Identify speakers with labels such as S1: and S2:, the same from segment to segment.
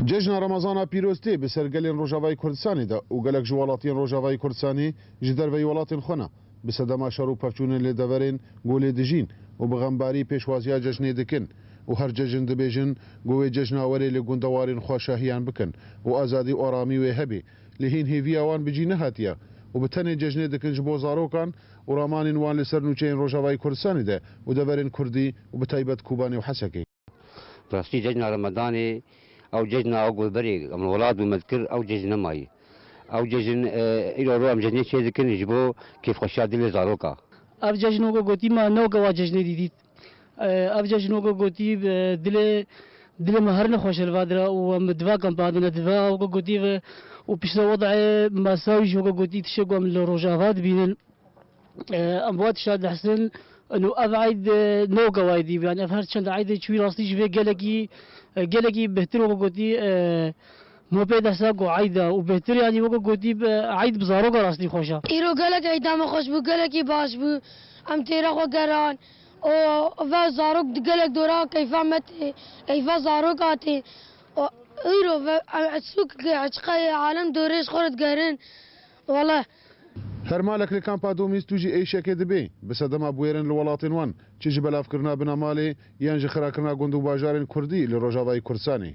S1: جژن رمضان پیرۆستی bi sergelên Rojavayê Kurdistanê de û gelek ji welatiyên Rojavayê Kurdistanê ji derveyî welatên xwe ne bi sedema şer û pevçûnên lêdeverên golê dijîn û bi xembarî pêşwaziya cejnê dikin û her cejin dibêjin got wê cejna werê li gundewarên xwe şahiyan bikin û azadî û aramî wê hebe lê hîn hêviya wan bi cî nehatiye û bi tenê cejnê dikin ji bo zarokan û ramanên wan li ser nûçeyên Rojavayê Kurdistanê de û deverên Kurdî û bi taybet Kobanê û Hesekê.
S2: راستي ججنا رمضاني او ججنا اقول بري من ولاد ومذكر او ججنا ماي او ججن الى روام ججني شيء ذكر يجبو كيف خشاد لي زاروكا
S3: اب ججنو قوتي ما نو قوا ججني ديديت اب ججنو قوتي دل مهرنا خوش الفادرا ومدفا كان بعدنا دفا وقوتي وبيش وضع مساوي جو قوتي تشقوا من الروجافات بين اموات شاد حسن انه ابعد نو قوايدي يعني افهر شند عيد شوي راسي شوي قالكي بهتر وقوتي مو بيد حساب عيده وبهتر يعني وقوتي عيد بزارو راسي خوشا
S4: ايرو قالك ايدام خوش بو قالكي باش بو ام تيرا وقران او زاروك قالك دورا كيف عمتي كيف زاروك اتي ايرو السوق عشقي عالم دوريش خورت قارن والله
S1: هەرمالێک لە کامپادۆمیز توژی ئەیشەکێ دەبێ بەسەدەما بوێرن لە وڵاتین وان چیژ بەلافکردنا بنەماڵێ یان ji خراکردنا گوند و باژارên Kurdî li Rojavayê Kurdistanê.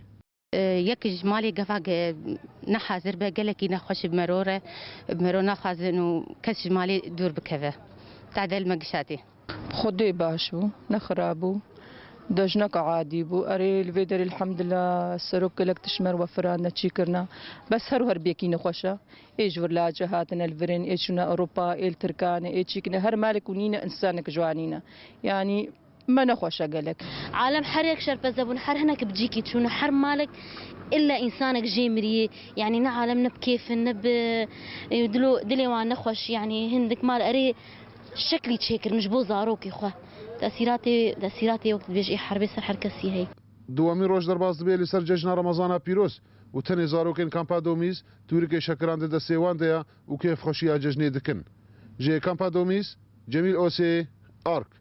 S5: یەک ژمالی گەفا نەحازر بە gelekî nexweş bi merore bi mero naxwazin û kes ji malê dûr bikeve tadel me gişatê.
S6: خدي باشو نخرابو دجنك عادي بو اري الفيدر الحمد لله سروك لك تشمر وفرانا تشيكرنا بس هر بيكي نخوشا ايج ورلا جهاتنا الفرين ايشنا اوروبا ايل تركانا ايشيكنا هر مالك ونينا انسانك جوانينا يعني ما نخوشا قالك
S7: عالم حريك شرب زبون حر هناك بجيكي تشونا حر مالك الا انسانك جيمري يعني نعالمنا بكيف نب دلي وان نخوش يعني هندك مال اري شكلي تشيكر مش بو زاروكي خو تأثيراتي وقت بيجي حربي سر حركسي هي
S1: دوامین ڕۆژ دەرباز دەبێت لەسەر جەژنا ڕەمەزانە پیرۆز و تەنێ زارۆکên کامپادۆمیز تورکê شەکران دەدە سێوان دەیە و کێفخۆشییا جەژنێ دکن ژێ کامپادۆمیز جەمیل ئۆسێ ئارک